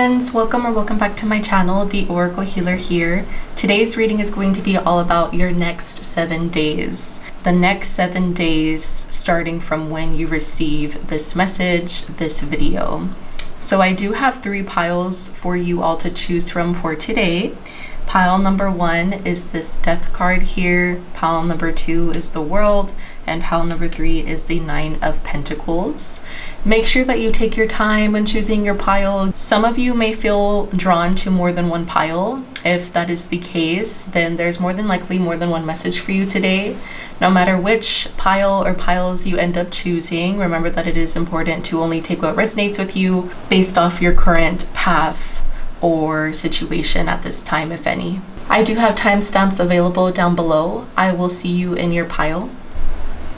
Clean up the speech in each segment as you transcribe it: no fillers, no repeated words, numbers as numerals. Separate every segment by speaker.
Speaker 1: friends, welcome back to my channel, the Oracle Healer here. Today's reading is going to be all about your next 7 days. The next 7 days starting from when you receive this message, this video. So I do have 3 piles for you all to choose from for today. Pile number 1 is this Death card here, pile number 2 is the World, and pile number 3 is the 9 of Pentacles. Make sure that you take your time when choosing your pile. Some of you may feel drawn to more than one pile. If that is the case, then there's more than likely more than one message for you today. No matter which pile or piles you end up choosing, remember that it is important to only take what resonates with you based off your current path or situation at this time, if any. I do have timestamps available down below. I will see you in your pile.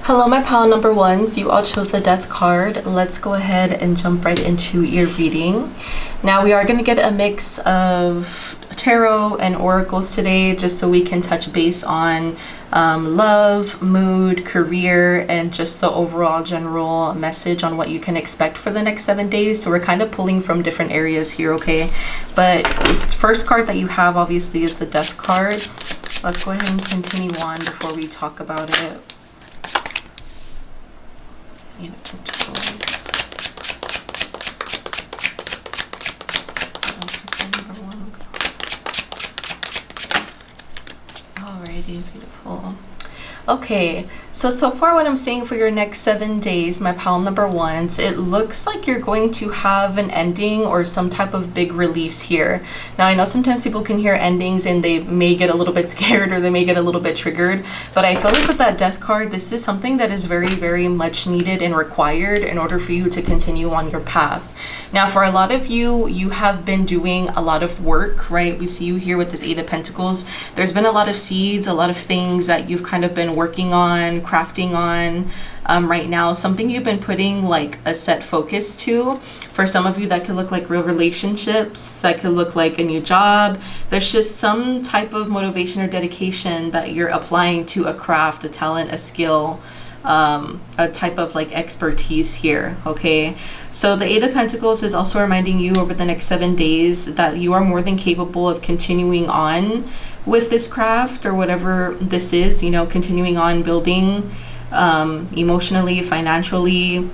Speaker 1: Hello, my pile number 1s. You all chose the Death card. Let's go ahead and jump right into your reading. Now we are going to get a mix of tarot and oracles today, just so we can touch base on love, mood, career, and just the overall general message on what you can expect for the next 7 days. So we're kind of pulling from different areas here, okay? But this first card that you have obviously is the Death card. Let's go ahead and continue on before we talk about it. Eight of Pentacles. Alrighty, beautiful. Okay, so far what I'm seeing for your next 7 days, my pile number 1s, it looks like you're going to have an ending or some type of big release here. Now I know sometimes people can hear endings and they may get a little bit scared or they may get a little bit triggered, but I feel like with that Death card, this is something that is very, very much needed and required in order for you to continue on your path. Now for a lot of you, you have been doing a lot of work, right? We see you here with this 8 of Pentacles. There's been a lot of seeds, a lot of things that you've kind of been working on, crafting on right now, something you've been putting like a set focus to. For some of you, that could look like real relationships, that could look like a new job. There's just some type of motivation or dedication that you're applying to a craft, a talent, a skill, a type of like expertise here, okay? So the 8 of Pentacles is also reminding you over the next 7 days that you are more than capable of continuing on with this craft or whatever this is, you know, continuing on building emotionally, financially.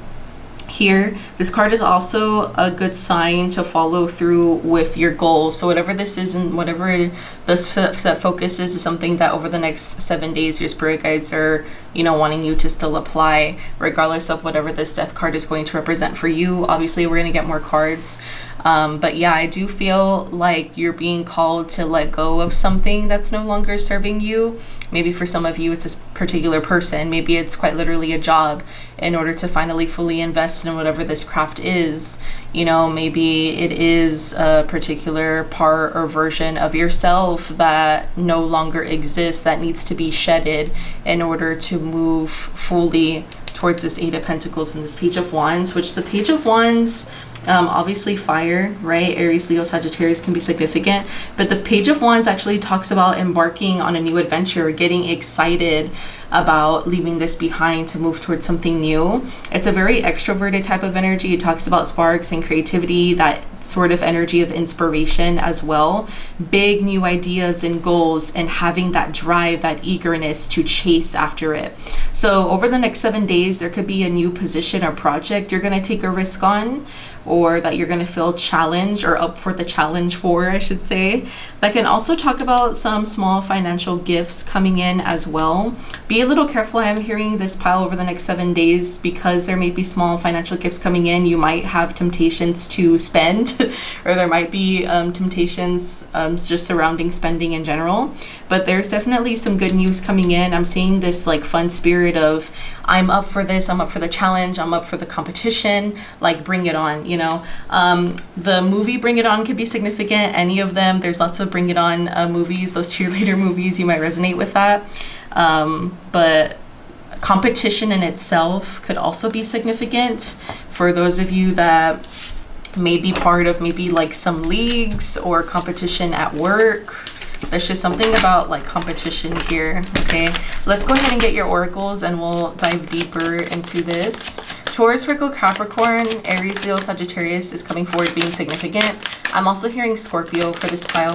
Speaker 1: Here, this card is also a good sign to follow through with your goals. So whatever this is and whatever the set focus is something that over the next 7 days your spirit guides are, you know, wanting you to still apply, regardless of whatever this Death card is going to represent for you. Obviously, we're going to get more cards. But yeah, I do feel like you're being called to let go of something that's no longer serving you. Maybe for some of you, it's this particular person. Maybe it's quite literally a job in order to finally fully invest in whatever this craft is. You know, maybe it is a particular part or version of yourself that no longer exists, that needs to be shedded in order to move fully towards this 8 of Pentacles and this Page of Wands, which the Page of Wands, obviously fire, right? Aries, Leo, Sagittarius can be significant, but the Page of Wands actually talks about embarking on a new adventure, getting excited about leaving this behind to move towards something new. It's a very extroverted type of energy. It talks about sparks and creativity, that sort of energy of inspiration as well. Big new ideas and goals, and having that drive, that eagerness to chase after it. So over the next 7 days, there could be a new position or project you're going to take a risk on, or that you're going to feel challenged or up for the challenge for, I should say. That can also talk about some small financial gifts coming in as well. Be a little careful. I'm hearing this pile over the next 7 days because there may be small financial gifts coming in. You might have temptations to spend or there might be temptations just surrounding spending in general. But there's definitely some good news coming in. I'm seeing this like fun spirit of, I'm up for this, I'm up for the challenge, I'm up for the competition, like bring it on, you know. The movie Bring It On could be significant, any of them. There's lots of Bring It On movies, those cheerleader movies, you might resonate with that. But competition in itself could also be significant for those of you that may be part of maybe like some leagues or competition at work. There's just something about like competition here. Okay, let's go ahead and get your oracles and we'll dive deeper into this. Taurus, Virgo, Capricorn, Aries, Leo, Sagittarius is coming forward being significant. I'm also hearing Scorpio for this pile.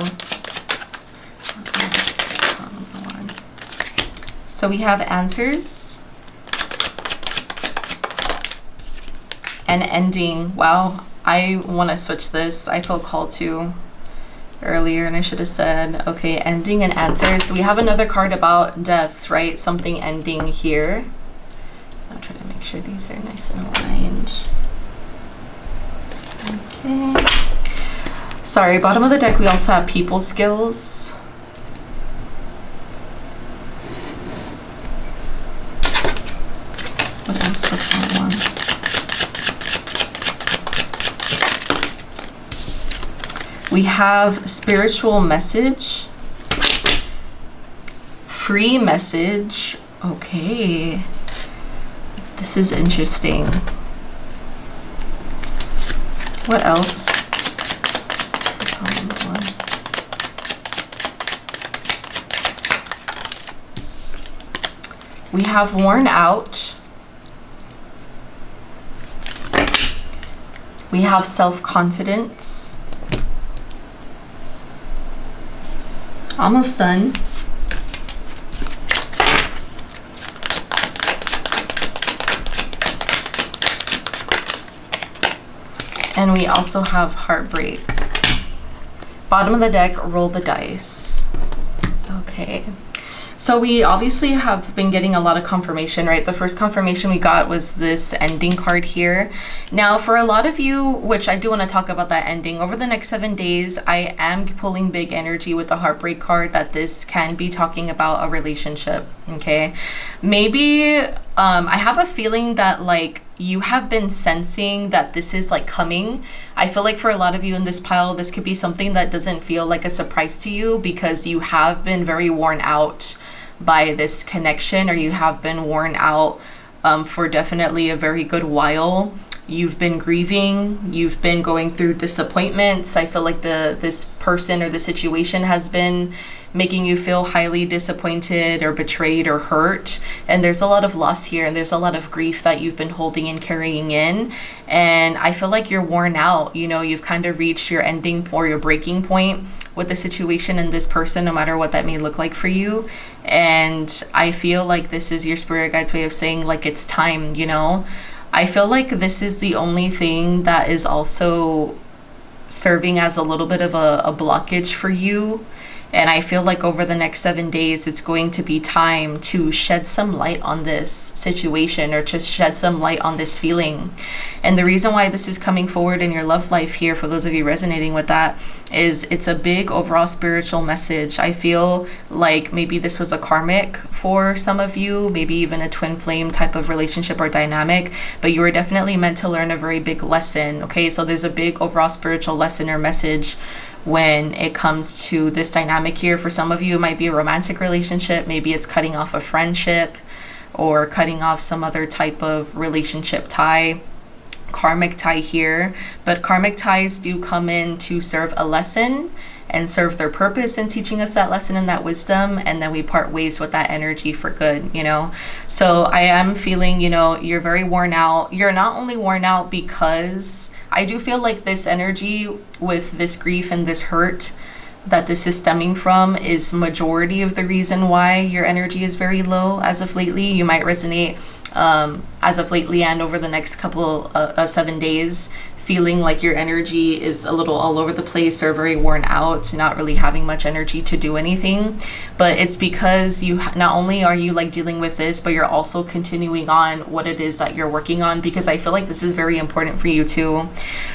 Speaker 1: So we have answers and ending. Wow, I want to switch this. I felt called to earlier and I should have said, okay, ending and answers. So we have another card about death, right? Something ending here. I'll try to make sure these are nice and aligned. Okay. Sorry, bottom of the deck, we also have people skills. What else would I want? We have spiritual message, free message. Okay, this is interesting. What else? We have worn out. We have self-confidence. Almost done. And we also have heartbreak. Bottom of the deck, roll the dice. Okay. So we obviously have been getting a lot of confirmation, right? The first confirmation we got was this ending card here. Now, for a lot of you, which I do want to talk about that ending, over the next 7 days, I am pulling big energy with the heartbreak card that this can be talking about a relationship, okay? Maybe, I have a feeling that like you have been sensing that this is like coming. I feel like for a lot of you in this pile, this could be something that doesn't feel like a surprise to you because you have been very worn out by this connection, or you have been worn out for definitely a very good while. You've been grieving, you've been going through disappointments. I feel like this person or the situation has been making you feel highly disappointed or betrayed or hurt, and there's a lot of loss here, and there's a lot of grief that you've been holding and carrying in, and I feel like you're worn out. You know, you've kind of reached your ending or your breaking point with the situation and this person, no matter what that may look like for you. And I feel like this is your spirit guide's way of saying like it's time, you know. I feel like this is the only thing that is also serving as a little bit of a blockage for you. And I feel like over the next 7 days, it's going to be time to shed some light on this situation, or just shed some light on this feeling. And the reason why this is coming forward in your love life here, for those of you resonating with that, is it's a big overall spiritual message. I feel like maybe this was a karmic for some of you, maybe even a twin flame type of relationship or dynamic, but you were definitely meant to learn a very big lesson. Okay, so there's a big overall spiritual lesson or message when it comes to this dynamic here. For some of you, it might be a romantic relationship. Maybe it's cutting off a friendship or cutting off some other type of relationship tie, karmic tie here. But karmic ties do come in to serve a lesson and serve their purpose in teaching us that lesson and that wisdom, and then we part ways with that energy for good, you know. So I am feeling, you know, you're very worn out. You're not only worn out because I do feel like this energy with this grief and this hurt that this is stemming from is majority of the reason why your energy is very low as of lately. You might resonate as of lately and over the next couple 7 days, feeling like your energy is a little all over the place or very worn out, not really having much energy to do anything. But it's because you not only are you like dealing with this, but you're also continuing on what it is that you're working on, because I feel like this is very important for you too.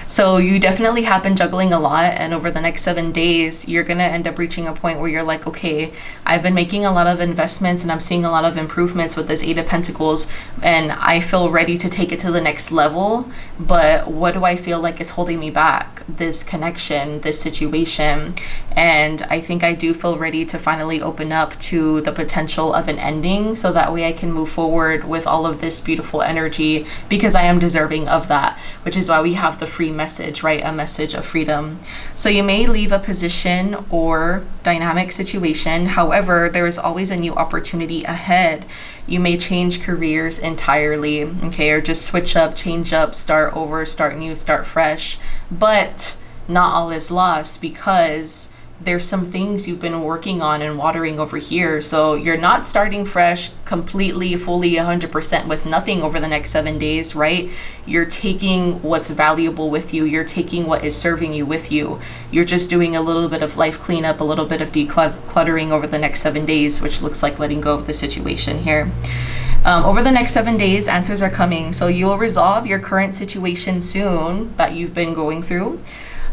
Speaker 1: So you definitely have been juggling a lot, and over the next 7 days you're gonna end up reaching a point where you're like, okay, I've been making a lot of investments and I'm seeing a lot of improvements with this 8 of Pentacles, and I feel ready to take it to the next level. But what do I feel like is holding me back? This connection, this situation. And I think I do feel ready to finally open up to the potential of an ending, so that way I can move forward with all of this beautiful energy, because I am deserving of that, which is why we have the free message, right? A message of freedom. So you may leave a position or dynamic situation. However, there is always a new opportunity ahead. You may change careers entirely, okay? Or just switch up, change up, start over, start new, start fresh. But not all is lost, because there's some things you've been working on and watering over here. So you're not starting fresh completely, fully, 100% with nothing over the next 7 days, right? You're taking what's valuable with you. You're taking what is serving you with you. You're just doing a little bit of life cleanup, a little bit of decluttering over the next 7 days, which looks like letting go of the situation here. Over the next 7 days, answers are coming. So you'll resolve your current situation soon that you've been going through.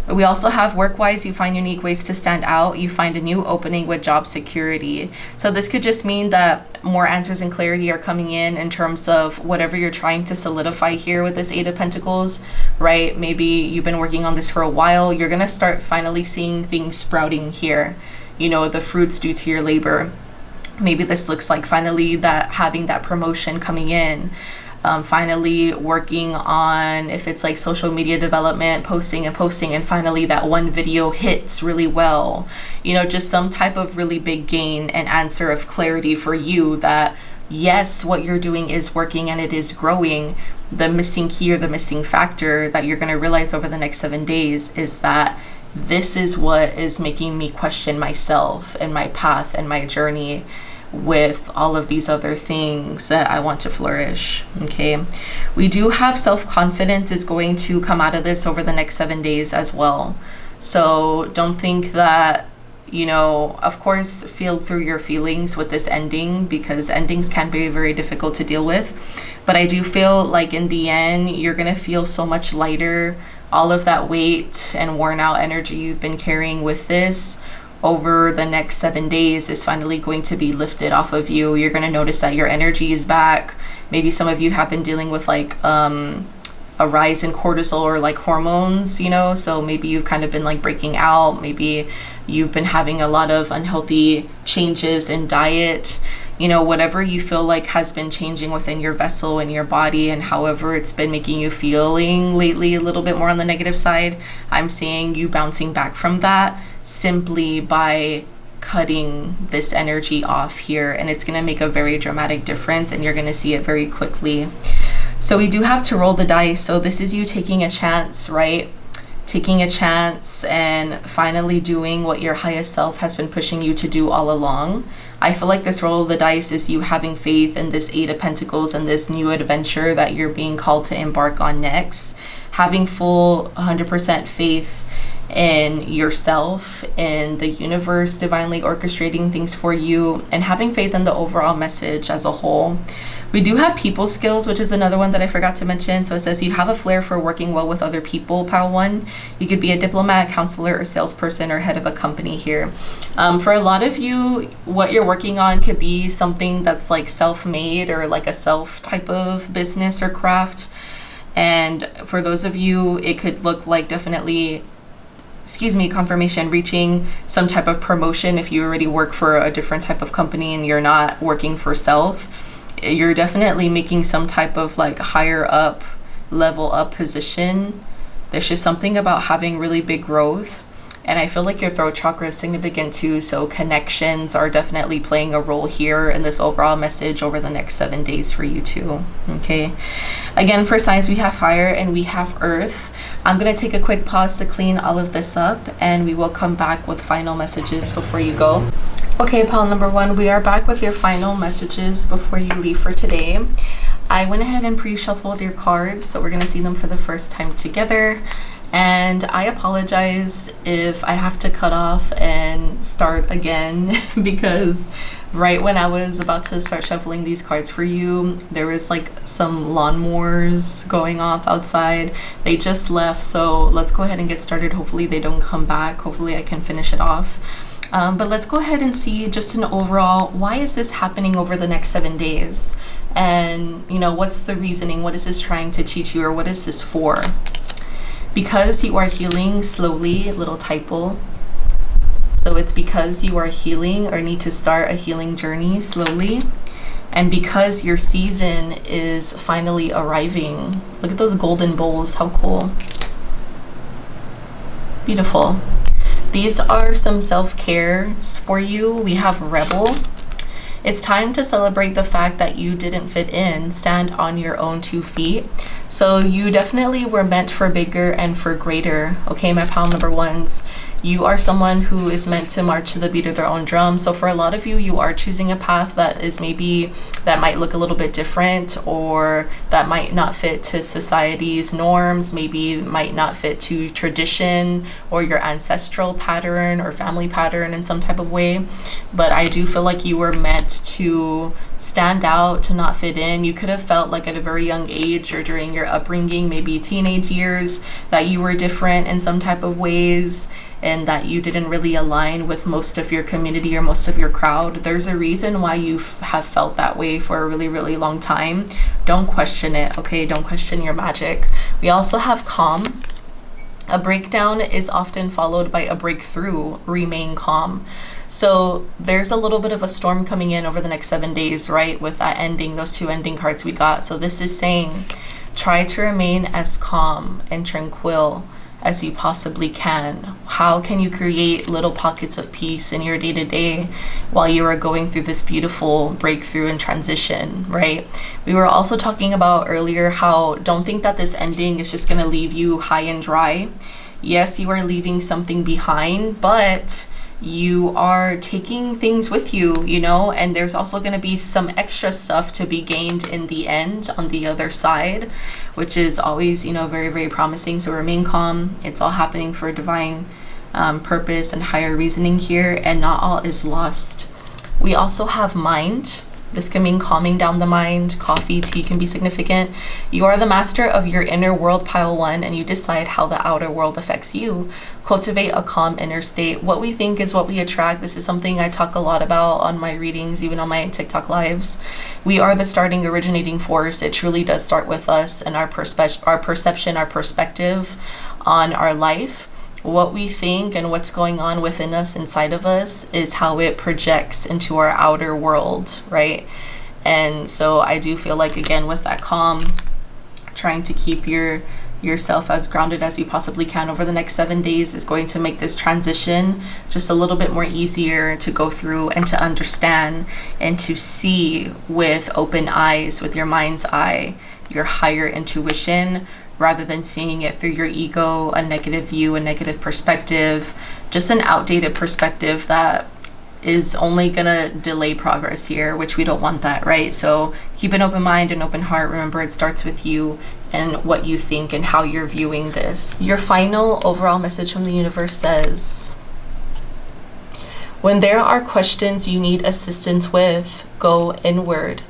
Speaker 1: We also have work-wise, you find unique ways to stand out. You find a new opening with job security. So this could just mean that more answers and clarity are coming in terms of whatever you're trying to solidify here with this Eight of Pentacles, right? Maybe you've been working on this for a while. You're going to start finally seeing things sprouting here, you know, the fruits due to your labor. Maybe this looks like finally that having that promotion coming in. Finally working on, if it's like social media development, posting, and finally that one video hits really well, you know, just some type of really big gain and answer of clarity for you that yes, what you're doing is working and it is growing. The missing key or the missing factor that you're going to realize over the next 7 days is that this is what is making me question myself and my path and my journey with all of these other things that I want to flourish. Okay, we do have self-confidence is going to come out of this over the next 7 days as well. So don't think that, you know, of course, feel through your feelings with this ending, because endings can be very difficult to deal with. But I do feel like in the end, you're gonna feel so much lighter. All of that weight and worn out energy you've been carrying with this over the next 7 days is finally going to be lifted off of you. You're going to notice that your energy is back. Maybe some of you have been dealing with like a rise in cortisol or like hormones, you know, so maybe you've kind of been like breaking out. Maybe you've been having a lot of unhealthy changes in diet, you know, whatever you feel like has been changing within your vessel and your body, and however it's been making you feeling lately a little bit more on the negative side. I'm seeing you bouncing back from that simply by cutting this energy off here, and it's going to make a very dramatic difference, and you're going to see it very quickly. So we do have to roll the dice. So this is you taking a chance, right? Taking a chance and finally doing what your highest self has been pushing you to do all along. I feel like this roll of the dice is you having faith in this Eight of Pentacles and this new adventure that you're being called to embark on next. Having full 100% faith in yourself, in the universe divinely orchestrating things for you, and having faith in the overall message as a whole. We do have people skills, which is another one that I forgot to mention. So it says you have a flair for working well with other people, pile one. You could be a diplomat, counselor, or salesperson, or head of a company here. For a lot of you, what you're working on could be something that's like self-made or like a self type of business or craft. And for those of you, it could look like definitely confirmation, reaching some type of promotion. If you already work for a different type of company and you're not working for self, you're definitely making some type of like higher up, level up position. There's just something about having really big growth. And I feel like your throat chakra is significant too. So connections are definitely playing a role here in this overall message over the next 7 days for you too. Okay. Again, for signs, we have fire and we have earth. I'm going to take a quick pause to clean all of this up, and we will come back with final messages before you go. Okay, pile number one, we are back with your final messages before you leave for today. I went ahead and pre-shuffled your cards, so we're going to see them for the first time together. And I apologize if I have to cut off and start again because right when I was about to start shuffling these cards for you, there was like some lawnmowers going off outside. They just left, so let's go ahead and get started. Hopefully they don't come back. Hopefully I can finish it off. But let's go ahead and see just an overall, why is this happening over the next 7 days? And, you know, what's the reasoning? What is this trying to teach you, or what is this for? Because you are healing slowly, little typo. So it's because you are healing or need to start a healing journey slowly. And because your season is finally arriving. Look at those golden bowls, how cool. Beautiful. These are some self-cares for you. We have Rebel. It's time to celebrate the fact that you didn't fit in. Stand on your own 2 feet. So you definitely were meant for bigger and for greater. Okay, my pal number ones. You are someone who is meant to march to the beat of their own drum. So for a lot of you, you are choosing a path that is maybe, that might look a little bit different, or that might not fit to society's norms, maybe might not fit to tradition or your ancestral pattern or family pattern in some type of way. But I do feel like you were meant to stand out, to not fit in. You could have felt like at a very young age or during your upbringing, maybe teenage years, that you were different in some type of ways, and that you didn't really align with most of your community or most of your crowd. There's a reason why you have felt that way for a really, really long time. Don't question it, okay? Don't question your magic. We also have calm. A breakdown is often followed by a breakthrough. Remain calm. So there's a little bit of a storm coming in over the next 7 days, right? With that ending, those 2 ending cards we got. So this is saying, try to remain as calm and tranquil as you possibly can. How can you create little pockets of peace in your day-to-day while you are going through this beautiful breakthrough and transition, right? We were also talking about earlier how don't think that this ending is just going to leave you high and dry. Yes, you are leaving something behind, but you are taking things with you, you know, and there's also going to be some extra stuff to be gained in the end on the other side, which is always, you know, very, very promising. So remain calm. It's all happening for divine purpose and higher reasoning here, and not all is lost. We also have mind. This can mean calming down the mind. Coffee, tea can be significant. You are the master of your inner world, pile 1, and you decide how the outer world affects you. Cultivate a calm inner state. What we think is what we attract. This is something I talk a lot about on my readings, even on my TikTok lives. We are the starting, originating force. It truly does start with us and our perception, our perspective on our life. What we think and what's going on within us, inside of us, is how it projects into our outer world, right? And so I do feel like, again, with that calm, trying to keep yourself as grounded as you possibly can over the next 7 days is going to make this transition just a little bit more easier to go through and to understand and to see with open eyes, with your mind's eye, your higher intuition, rather than seeing it through your ego, a negative view, a negative perspective, just an outdated perspective that is only gonna delay progress here, which we don't want that, right? So keep an open mind and open heart. Remember, it starts with you and what you think and how you're viewing this. Your final overall message from the universe says, when there are questions you need assistance with, go inward.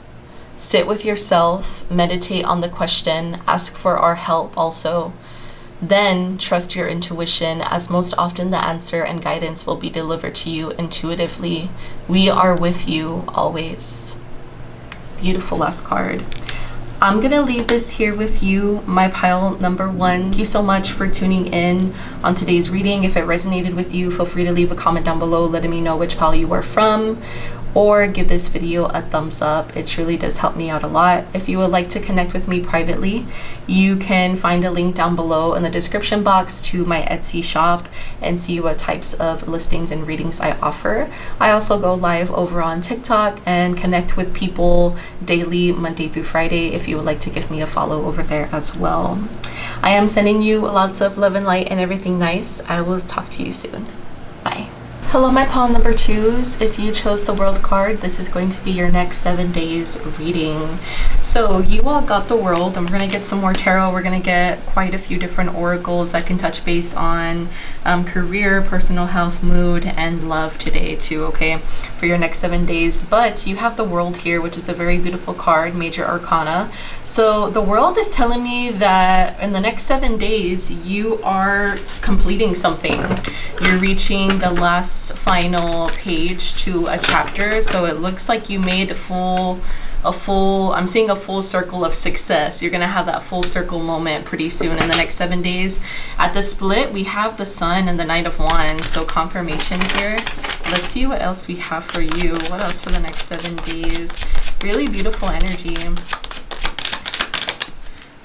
Speaker 1: Sit with yourself, meditate on the question, ask for our help also. Then trust your intuition, as most often the answer and guidance will be delivered to you intuitively. We are with you always. Beautiful last card. I'm gonna leave this here with you, my pile number 1. Thank you so much for tuning in on today's reading. If it resonated with you, feel free to leave a comment down below letting me know which pile you are from, or give this video a thumbs up. It truly does help me out a lot. If you would like to connect with me privately, you can find a link down below in the description box to my Etsy shop and see what types of listings and readings I offer. I also go live over on TikTok and connect with people daily, Monday through Friday, if you would like to give me a follow over there as well. I am sending you lots of love and light and everything nice. I will talk to you soon. Bye. Hello, my pile number 2s. If you chose the World card, this is going to be your next 7 days reading. So you all got the World, and we're going to get some more tarot. We're going to get quite a few different oracles that can touch base on career, personal health, mood, and love today too, okay, for your next 7 days. But you have the World here, which is a very beautiful card, Major Arcana. So the World is telling me that in the next 7 days, you are completing something. You're reaching the last final page to a chapter. So it looks like you made full I'm seeing a full circle of success. You're gonna have that full circle moment pretty soon in the next 7 days. At the split, we have the Sun and the Knight of Wands, so confirmation here. Let's see what else we have for you. What else for the next 7 days? Really beautiful energy.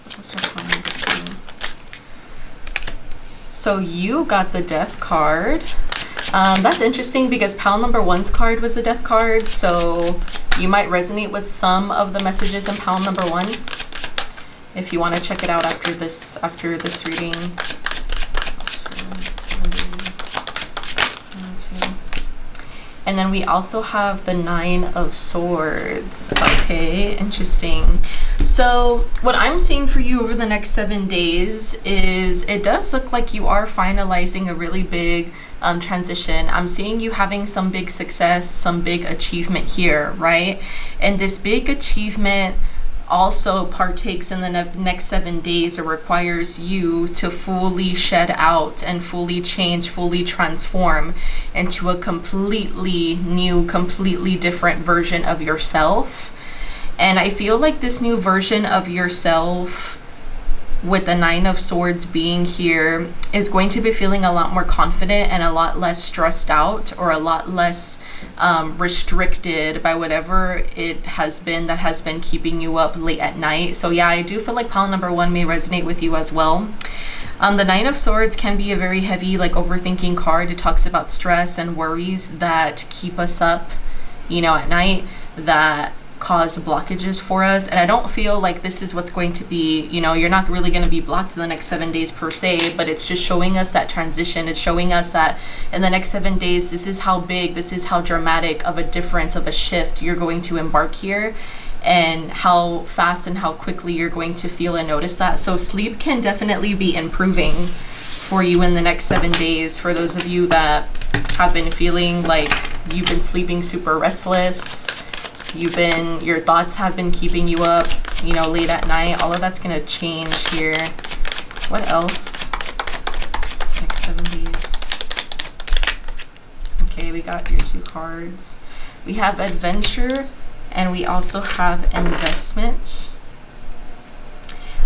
Speaker 1: What else for pile number 2? So you got the Death card. That's interesting because pile number 1's card was the Death card, so you might resonate with some of the messages in pile number 1 if you want to check it out after this reading. And then we also have the Nine of Swords. Okay, interesting. So what I'm seeing for you over the next 7 days is it does look like you are finalizing a really big transition. I'm seeing you having some big success, some big achievement here, right? And this big achievement also partakes in the next 7 days or requires you to fully shed out and fully change, fully transform into a completely new, completely different version of yourself. And I feel like this new version of yourself, with the Nine of Swords being here, is going to be feeling a lot more confident and a lot less stressed out, or a lot less restricted by whatever it has been that has been keeping you up late at night. So yeah, I do feel like pile number 1 may resonate with you as well. The Nine of Swords can be a very heavy, like, overthinking card. It talks about stress and worries that keep us up, you know, at night, that cause blockages for us. And I don't feel like this is what's going to be, you know, you're not really going to be blocked in the next 7 days per se, but it's just showing us that transition. It's showing us that in the next 7 days, this is how big, this is how dramatic of a difference, of a shift you're going to embark here, and how fast and how quickly you're going to feel and notice that. So sleep can definitely be improving for you in the next 7 days. For those of you that have been feeling like you've been sleeping super restless, your thoughts have been keeping you up, you know, late at night, all of that's gonna change here. What else? Next 7 days. Okay, we got your 2 cards. We have adventure and we also have investment.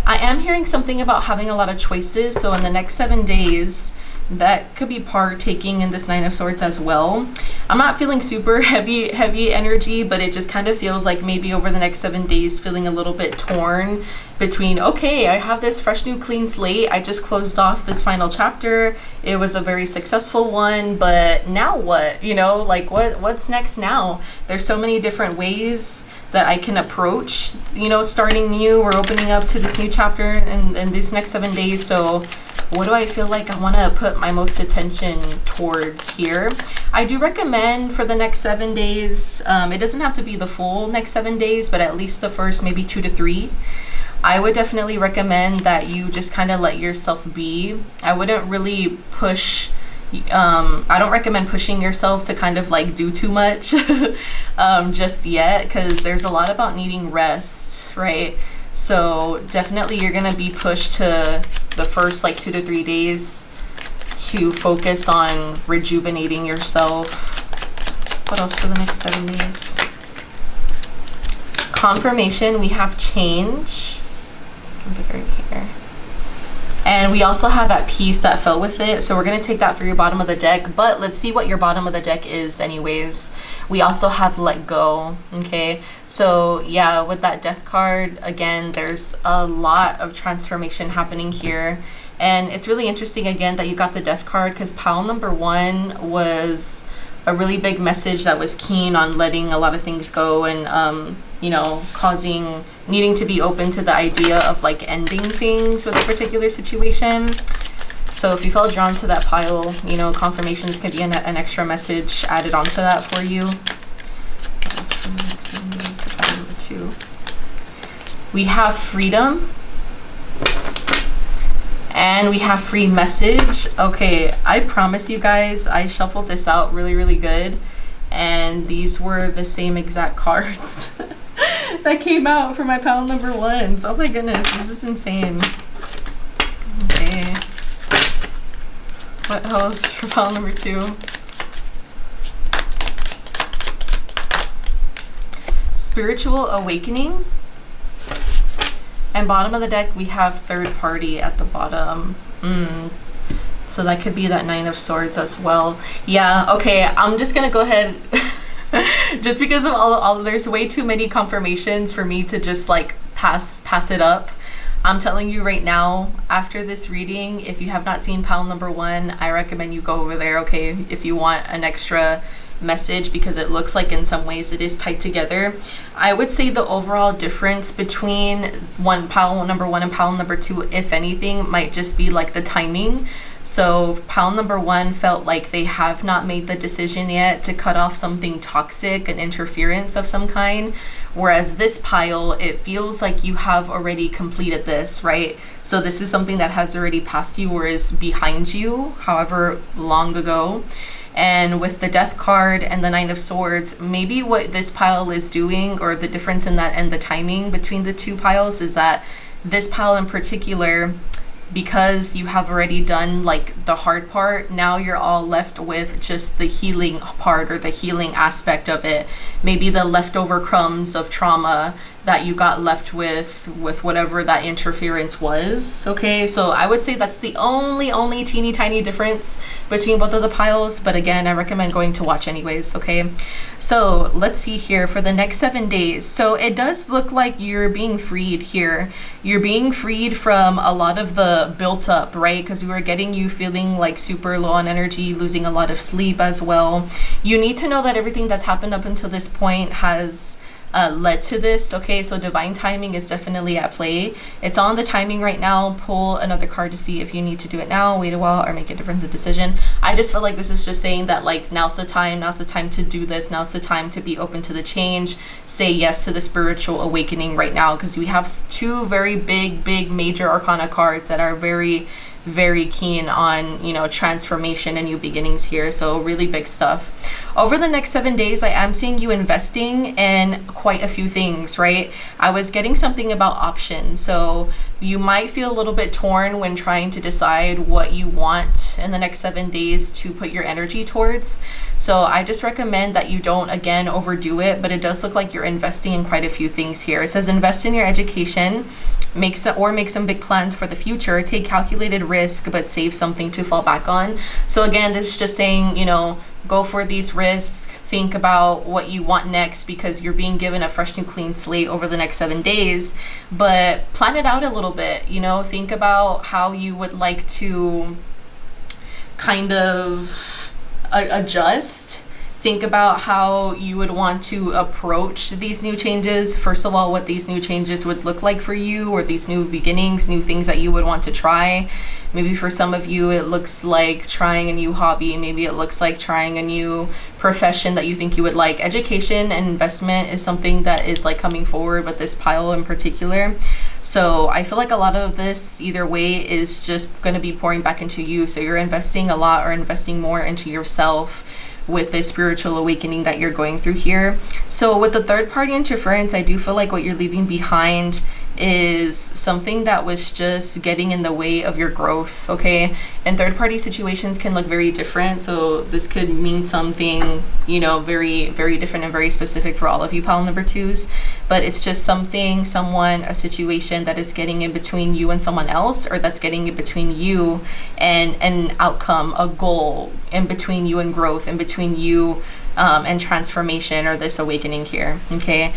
Speaker 1: I am hearing something about having a lot of choices. So in the next 7 days, that could be partaking in this Nine of Swords as well. I'm not feeling super heavy energy, but it just kind of feels like maybe over the next 7 days feeling a little bit torn between, okay, I have this fresh new clean slate, I just closed off this final chapter, it was a very successful one, but now what? You know, like what's next now? There's so many different ways that I can approach, you know, starting new or opening up to this new chapter in these next 7 days. So what do I feel like I want to put my most attention towards here? I do recommend for the next 7 days, it doesn't have to be the full next 7 days, but at least the first maybe 2 to 3. I would definitely recommend that you just kind of let yourself be. I wouldn't really push. I don't recommend pushing yourself to kind of like do too much just yet, because there's a lot about needing rest, right? So definitely you're gonna be pushed to the first like 2 to 3 days to focus on rejuvenating yourself. What else for the next 7 days? Confirmation, we have change. Bigger here. And we also have that piece that fell with it. So we're going to take that for your bottom of the deck. But let's see what your bottom of the deck is anyways. We also have let go. Okay. So yeah, with that death card, again, there's a lot of transformation happening here. And it's really interesting again that you got the death card, because pile number 1 was a really big message that was keen on letting a lot of things go and, you know, needing to be open to the idea of like ending things with a particular situation. So if you felt drawn to that pile, you know, confirmations can be an extra message added onto that for you. We have freedom and we have free message. Okay, I promise you guys, I shuffled this out really, really good, and these were the same exact cards that came out for my pile number 1s. Oh my goodness, this is insane. Okay. What else for pile number 2? spiritual awakening. And bottom of the deck, we have third party at the bottom. So that could be that Nine of Swords as well. Yeah, okay, I'm just gonna go ahead. Just because of all there's way too many confirmations for me to just like pass it up. I'm telling you right now, after this reading, if you have not seen pile number 1, I recommend you go over there, okay, if you want an extra message, because it looks like in some ways it is tied together. I would say the overall difference between pile number 1 and pile number 2, if anything, might just be like the timing. So pile number 1 felt like they have not made the decision yet to cut off something toxic, an interference of some kind. Whereas this pile, it feels like you have already completed this, right? So this is something that has already passed you or is behind you, however long ago. And with the Death card and the Nine of Swords, maybe what this pile is doing, or the difference in that and the timing between the two piles, is that this pile in particular, because you have already done like the hard part, now you're all left with just the healing part or the healing aspect of it. Maybe the leftover crumbs of trauma that you got left with whatever that interference was. Okay, so I would say that's the only teeny tiny difference between both of the piles, but again, I recommend going to watch anyways. Okay, so let's see here for the next 7 days. So it does look like you're being freed here. You're being freed from a lot of the built up, right? Because we were getting you feeling like super low on energy, losing a lot of sleep as well. You need to know that everything that's happened up until this point has led to this. Okay, so divine timing is definitely at play. It's on the timing right now. Pull another card to see if you need to do it now, wait a while, or make a difference of decision. I just feel like this is just saying that like now's the time to do this, now's the time to be open to the change, say yes to the spiritual awakening right now, because we have 2 very big major arcana cards that are very keen on, you know, transformation and new beginnings here. So really big stuff. Over the next 7 days, I am seeing you investing in quite a few things, right? I was getting something about options. So you might feel a little bit torn when trying to decide what you want in the next 7 days to put your energy towards. So I just recommend that you don't, again, overdo it, but it does look like you're investing in quite a few things here. It says invest in your education, make some big plans for the future, take calculated risk, but save something to fall back on. So again, this is just saying, you know, go for these risks, think about what you want next, because you're being given a fresh new clean slate over the next 7 days, but plan it out a little bit, you know, think about how you would like to kind of adjust. Think about how you would want to approach these new changes. First of all, what these new changes would look like for you, or these new beginnings, new things that you would want to try. Maybe for some of you, it looks like trying a new hobby. Maybe it looks like trying a new profession that you think you would like. Education and investment is something that is like coming forward with this pile in particular. So I feel like a lot of this either way is just going to be pouring back into you. So you're investing a lot or investing more into yourself with this spiritual awakening that you're going through here. So with the third party interference, I do feel like what you're leaving behind is something that was just getting in the way of your growth, okay? And third party situations can look very different. So this could mean something, you know, very different and very specific for all of you pile number 2s. But it's just something, someone, a situation that is getting in between you and someone else, or that's getting in between you and an outcome, a goal, in between you and growth, in between you and transformation, or this awakening here. Okay,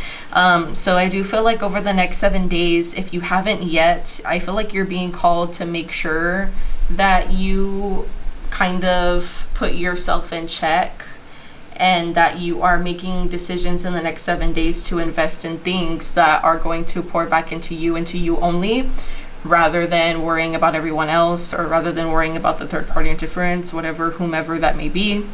Speaker 1: so I do feel like over the next 7 days, if you haven't yet, I feel like you're being called to make sure that you kind of put yourself in check, and that you are making decisions in the next 7 days to invest in things that are going to pour back into you only, rather than worrying about everyone else, or rather than worrying about the third party interference, whomever that may be,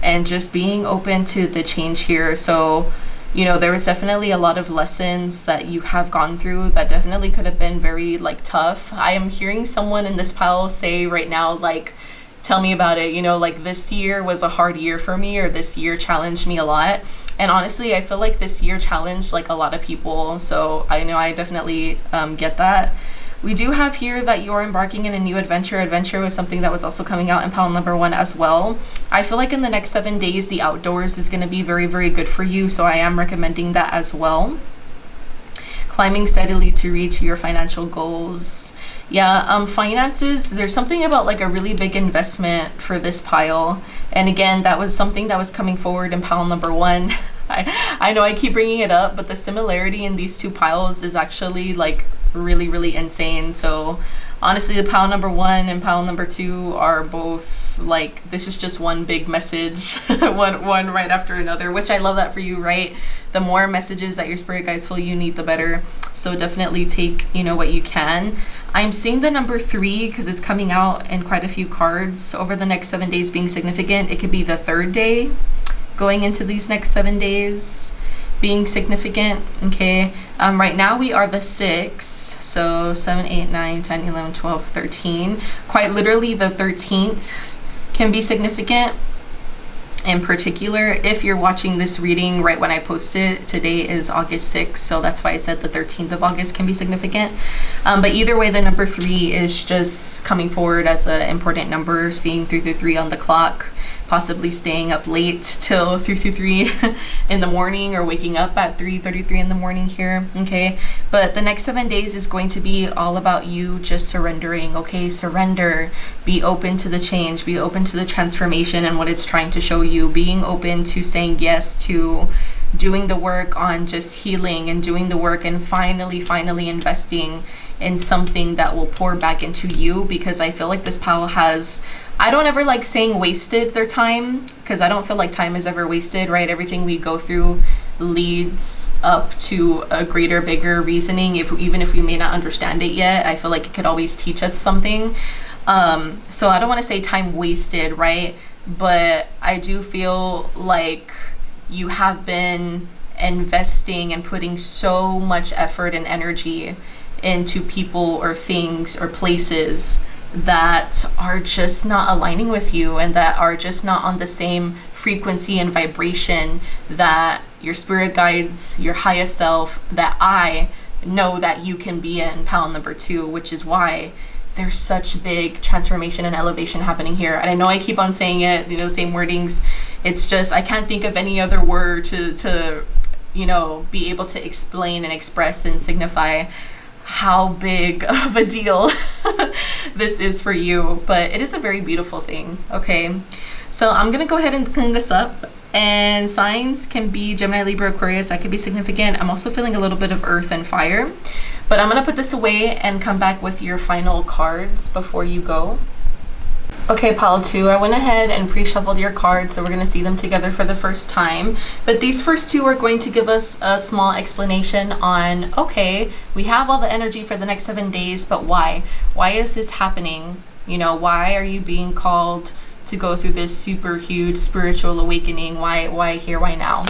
Speaker 1: and just being open to the change here. So, you know, there was definitely a lot of lessons that you have gone through that definitely could have been very like tough. I am hearing someone in this pile say right now, like, tell me about it, you know, like this year was a hard year for me, or this year challenged me a lot. And honestly, I feel like this year challenged like a lot of people. So I know I definitely get that. We do have here that you're embarking in a new adventure. Adventure was something that was also coming out in pile number 1 as well. I feel like in the next 7 days, the outdoors is going to be very, very good for you. So I am recommending that as well. Climbing steadily to reach your financial goals. Yeah, finances, there's something about like a really big investment for this pile. And again, that was something that was coming forward in pile number 1. I know I keep bringing it up, but the similarity in these two piles is actually like really, really insane. So honestly, the pile number 1 and pile number 2 are both like, this is just one big message, one right after another, which I love that for you, right? The more messages that your spirit guides feel you need, the better. So definitely take, what you can. I'm seeing the number 3 because it's coming out in quite a few cards over the next 7 days being significant. It could be the 3rd day going into these next 7 days being significant. Okay, right now we are the 6, so 7, 8, 9, 10, 11, 12, 13. Quite literally the 13th can be significant. In particular, if you're watching this reading right when I post it, today is August 6th, so that's why I said the 13th of August can be significant. But either way, the number 3 is just coming forward as an important number, seeing 333 on the clock, possibly staying up late till 333 in the morning or waking up at 3:33 in the morning here. Okay, but the next 7 days is going to be all about you just surrendering. Okay, surrender, be open to the change, be open to the transformation and what it's trying to show you, being open to saying yes to doing the work on just healing and doing the work and finally investing in something that will pour back into you. Because I feel like this pile has, I don't ever like saying wasted their time, because I don't feel like time is ever wasted, right? Everything we go through leads up to a greater, bigger reasoning. Even if we may not understand it yet, I feel like it could always teach us something. So I don't want to say time wasted, right? But I do feel like you have been investing and putting so much effort and energy into people or things or places that are just not aligning with you and that are just not on the same frequency and vibration that your spirit guides, your highest self, that I know that you can be in pile number 2, which is why there's such big transformation and elevation happening here. And I know I keep on saying it, same wordings. It's just, I can't think of any other word to be able to explain and express and signify how big of a deal this is for you. But it is a very beautiful thing. Okay, so I'm gonna go ahead and clean this up. And signs can be Gemini, Libra, Aquarius. That could be significant. I'm also feeling a little bit of earth and fire. But I'm gonna put this away and come back with your final cards before you go. Okay, pile 2, I went ahead and pre-shuffled your cards, so we're going to see them together for the first time. But these first 2 are going to give us a small explanation on, okay, we have all the energy for the next 7 days, but why? Why is this happening? Why are you being called to go through this super huge spiritual awakening? Why here, why now?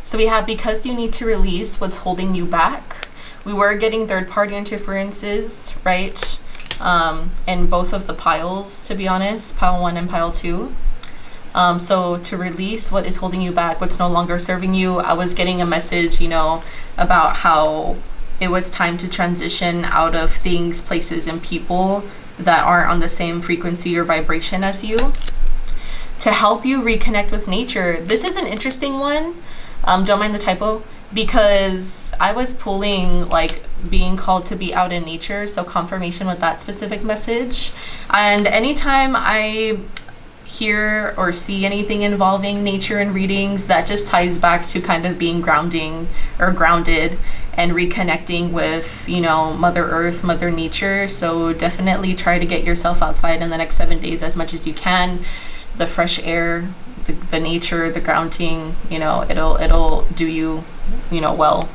Speaker 1: So we have, because you need to release what's holding you back. We were getting third-party interferences, right? In both of the piles, to be honest, pile 1 and pile 2. So to release what is holding you back, what's no longer serving you. I was getting a message, about how it was time to transition out of things, places, and people that aren't on the same frequency or vibration as you, to help you reconnect with nature. This is an interesting one. Don't mind the typo, because I was pulling like being called to be out in nature, so confirmation with that specific message. And anytime I hear or see anything involving nature and readings, that just ties back to kind of being grounding or grounded and reconnecting with, Mother Earth, Mother Nature. So definitely try to get yourself outside in the next 7 days as much as you can. The fresh air, the nature, the grounding, it'll do you, well.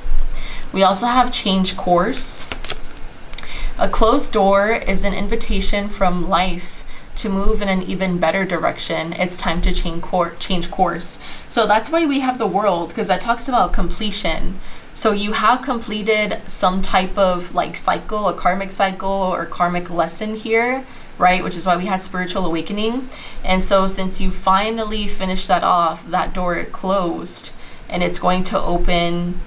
Speaker 1: We also have change course. A closed door is an invitation from life to move in an even better direction. It's time to change course. So that's why we have the world, because that talks about completion. So you have completed some type of like cycle, a karmic cycle or karmic lesson here, right? Which is why we had spiritual awakening. And so since you finally finished that off, that door closed, and it's going to open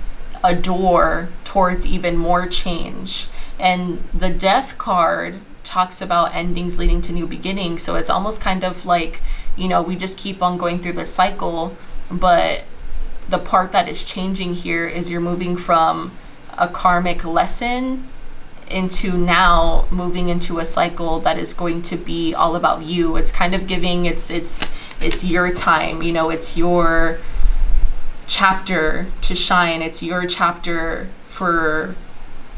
Speaker 1: a door towards even more change And the Death card talks about endings leading to new beginnings. So it's almost kind of like, you know, we just keep on going through the cycle, but the part that is changing here is you're moving from a karmic lesson into now moving into a cycle that is going to be all about you. It's kind of giving it's your time, you know, it's your chapter to shine. It's your chapter for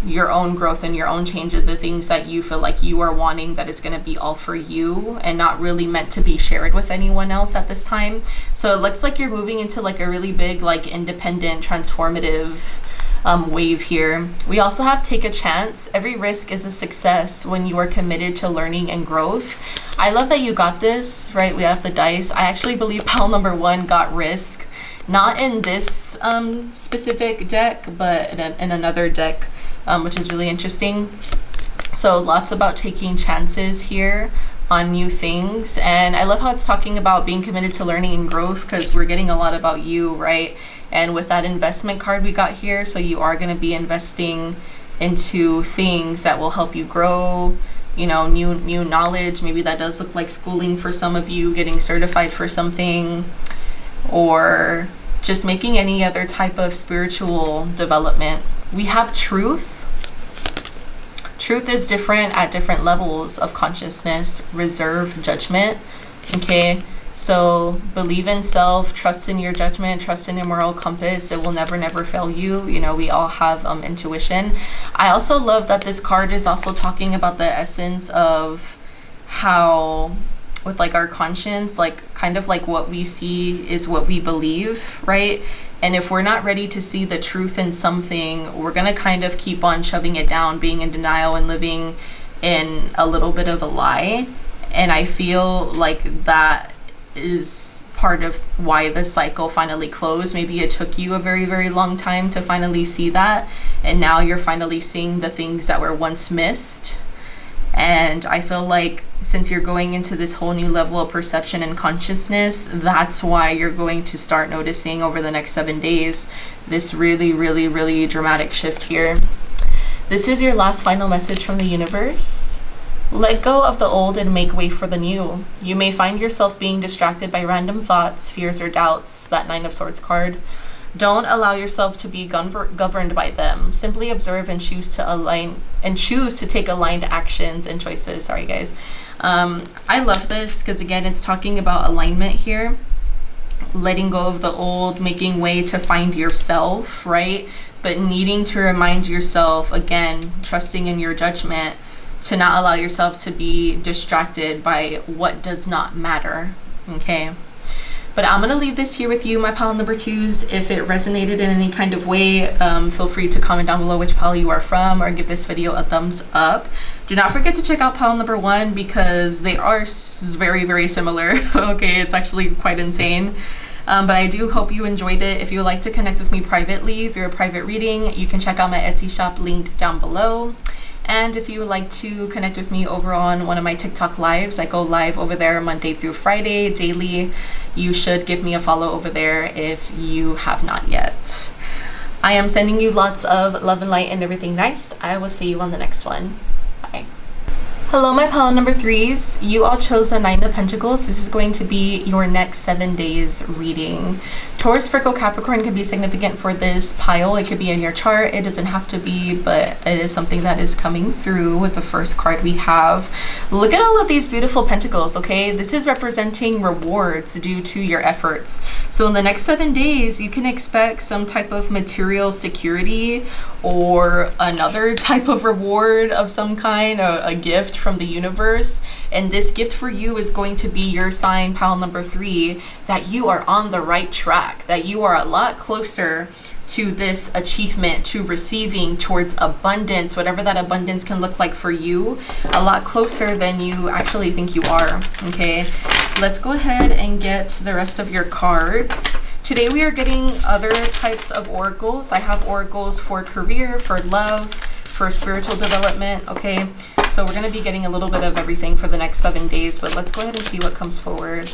Speaker 1: your own growth and your own change of the things that you feel like you are wanting, that is going to be all for you and not really meant to be shared with anyone else at this time. So it looks like you're moving into like a really big, like independent, transformative wave here. We also have take a chance. Every risk is a success when you are committed to learning and growth. I love that you got this, right? We have the dice. I actually believe pile number 1 got risk. Not in this specific deck, but in another deck, which is really interesting. So lots about taking chances here on new things. And I love how it's talking about being committed to learning and growth, because we're getting a lot about you, right? And with that investment card we got here, so you are going to be investing into things that will help you grow, you know, new knowledge. Maybe that does look like schooling for some of you, getting certified for something, or just making any other type of spiritual development. We have truth. Truth is different at different levels of consciousness. Reserve judgment. Okay, so believe in self, trust in your judgment, trust in your moral compass. It will never fail you. You know, we all have intuition. I also love that this card is also talking about the essence of how, with like our conscience, like kind of like what we see is what we believe, right? And if we're not ready to see the truth in something, we're gonna kind of keep on shoving it down, being in denial and living in a little bit of a lie. And I feel like that is part of why the cycle finally closed. Maybe it took you a very long time to finally see that, and now you're finally seeing the things that were once missed. And I feel like since you're going into this whole new level of perception and consciousness, that's why you're going to start noticing over the next 7 days this really dramatic shift here. This is your last final message from the universe. Let go of the old and make way for the new. You may find yourself being distracted by random thoughts, fears, or doubts, that 9 of Swords card. Don't allow yourself to be governed by them. Simply observe and choose to take aligned actions and choices. Sorry, guys. I love this because, again, it's talking about alignment here. Letting go of the old, making way to find yourself, right? But needing to remind yourself, again, trusting in your judgment, to not allow yourself to be distracted by what does not matter, okay? But I'm going to leave this here with you, my pile number 2s. If it resonated in any kind of way, feel free to comment down below which pile you are from, or give this video a thumbs up. Do not forget to check out pile number 1 because they are very similar. Okay, it's actually quite insane. But I do hope you enjoyed it. If you would like to connect with me privately for a private reading, you can check out my Etsy shop linked down below. And if you would like to connect with me over on one of my TikTok lives, I go live over there Monday through Friday daily. You should give me a follow over there if you have not yet. I am sending you lots of love and light and everything nice. I will see you on the next one. Bye. Hello, my pile number 3s. You all chose the 9 of Pentacles. This is going to be your next 7 days reading. Taurus, Virgo, Capricorn can be significant for this pile. It could be in your chart. It doesn't have to be, but it is something that is coming through with the first card we have. Look at all of these beautiful pentacles, okay? This is representing rewards due to your efforts. So in the next 7 days, you can expect some type of material security or another type of reward of some kind, a gift from the universe. And this gift for you is going to be your sign, pile number 3, that you are on the right track, that you are a lot closer to this achievement, to receiving, towards abundance, whatever that abundance can look like for you, a lot closer than you actually think you are. Okay, let's go ahead and get the rest of your cards. Today we are getting other types of oracles. I have oracles for career, for love, for spiritual development. Okay, so we're going to be getting a little bit of everything for the next 7 days, but let's go ahead and see what comes forward.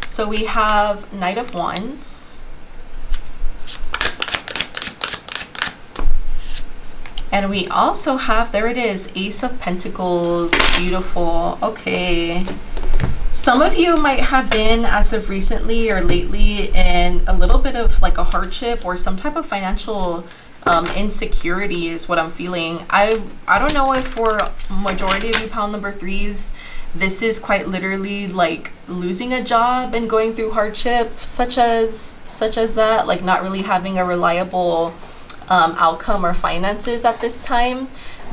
Speaker 1: So we have Knight of Wands, And we also have, there it is, Ace of Pentacles. Beautiful. Okay. Some of you might have been, as of recently or lately, in a little bit of like a hardship or some type of financial insecurity is what I'm feeling. I don't know if for majority of you pile number threes, this is quite literally like losing a job and going through hardship such as that, like not really having a reliable outcome or finances at this time.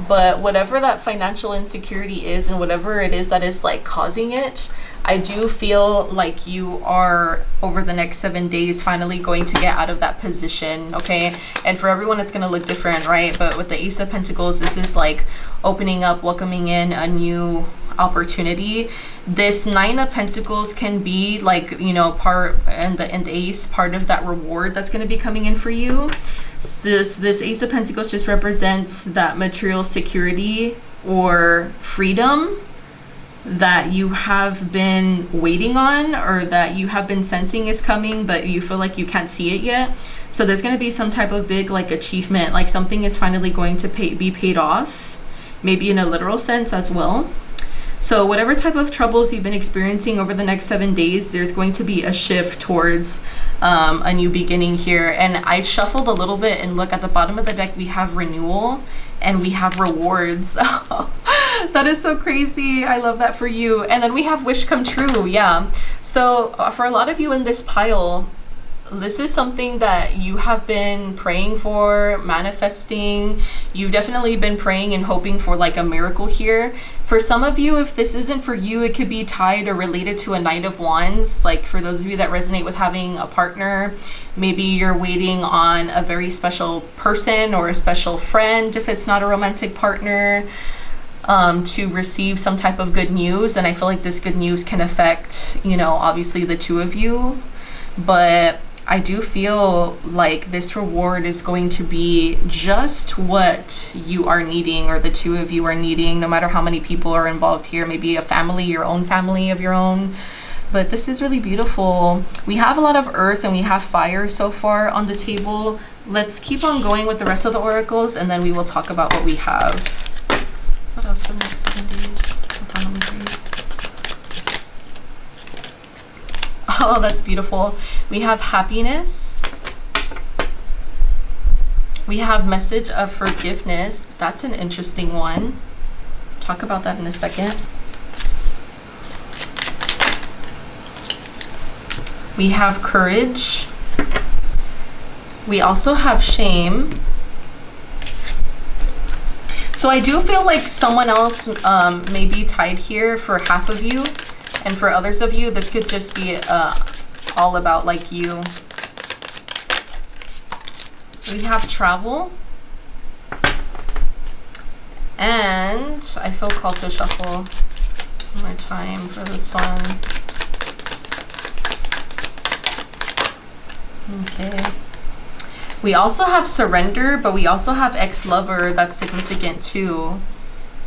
Speaker 1: But whatever that financial insecurity is and whatever it is that is like causing it, I do feel like you are over the next 7 days finally going to get out of that position, okay? And for everyone it's going to look different, right? But with the Ace of Pentacles, this is like opening up, welcoming in a new opportunity. This Nine of Pentacles can be like, you know, part, and the Ace, part of that reward that's going to be coming in for you. This Ace of Pentacles just represents that material security or freedom that you have been waiting on, or that you have been sensing is coming, but you feel like you can't see it yet. So there's going to be some type of big like achievement, like something is finally going to be paid off, maybe in a literal sense as well. So whatever type of troubles you've been experiencing over the next 7 days, there's going to be a shift towards a new beginning here. And I shuffled a little bit, and look at the bottom of the deck, we have renewal and we have rewards. That is so crazy. I love that for you. And then we have wish come true. Yeah. So for a lot of you in this pile, this is something that you have been praying for, manifesting. You've definitely been praying and hoping for like a miracle here. For some of you, if this isn't for you, it could be tied or related to a Knight of Wands. Like for those of you that resonate with having a partner, maybe you're waiting on a very special person or a special friend, if it's not a romantic partner, to receive some type of good news. And I feel like this good news can affect, you know, obviously the two of you. But I do feel like this reward is going to be just what you are needing, or the two of you are needing, no matter how many people are involved here, maybe a family, your own family of your own. But this is really beautiful. We have a lot of earth and we have fire so far on the table. Let's keep on going with the rest of the oracles, and then we will talk about what we have. What else for the next 7 days? Oh, that's beautiful. We have happiness. We have message of forgiveness. That's an interesting one. Talk about that in a second. We have courage. We also have shame. So I do feel like someone else may be tied here for half of you. And for others of you, this could just be all about like you. We have travel. And I feel called to shuffle one more time for this one. Okay. We also have surrender, but we also have ex-lover. That's significant too.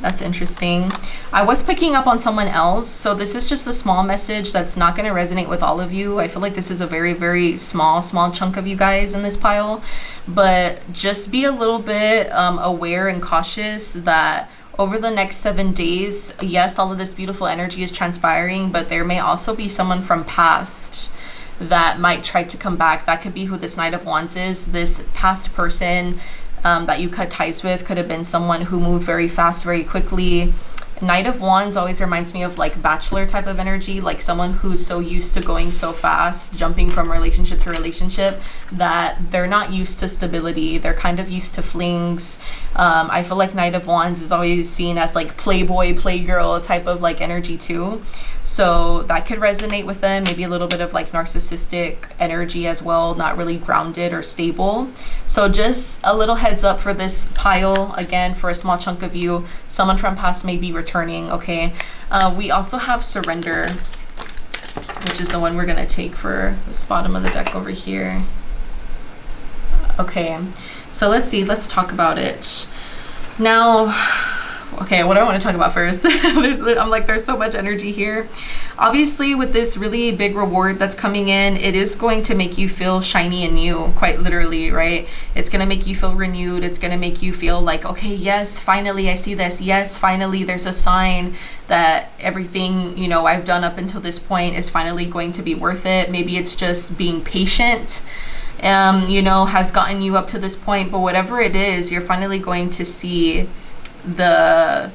Speaker 1: That's interesting. I was picking up on someone else, so this is just a small message that's not going to resonate with all of you. I feel like this is a very, very small chunk of you guys in this pile, but just be a little bit aware and cautious that over the next 7 days, yes, all of this beautiful energy is transpiring, but there may also be someone from past that might try to come back. That could be who this Knight of Wands is. This past person that you cut ties with could have been someone who moved very fast, very quickly. Knight of Wands always reminds me of like Bachelor type of energy, like someone who's so used to going so fast, jumping from relationship to relationship, that they're not used to stability. They're kind of used to flings. I feel like Knight of Wands is always seen as like playboy, playgirl type of like energy too. So that could resonate with them. Maybe a little bit of like narcissistic energy as well, not really grounded or stable. So just a little heads up for this pile. Again, for a small chunk of you, someone from past may be returning, okay? We also have surrender, which is the one we're gonna take for this bottom of the deck over here. Okay, so let's see, let's talk about it. Now, Okay, what do I want to talk about first? There's so much energy here. Obviously, with this really big reward that's coming in, it is going to make you feel shiny and new, quite literally, right? It's going to make you feel renewed. It's going to make you feel like, okay, yes, finally I see this. Yes, finally there's a sign that everything, I've done up until this point is finally going to be worth it. Maybe it's just being patient, has gotten you up to this point, but whatever it is, you're finally going to see the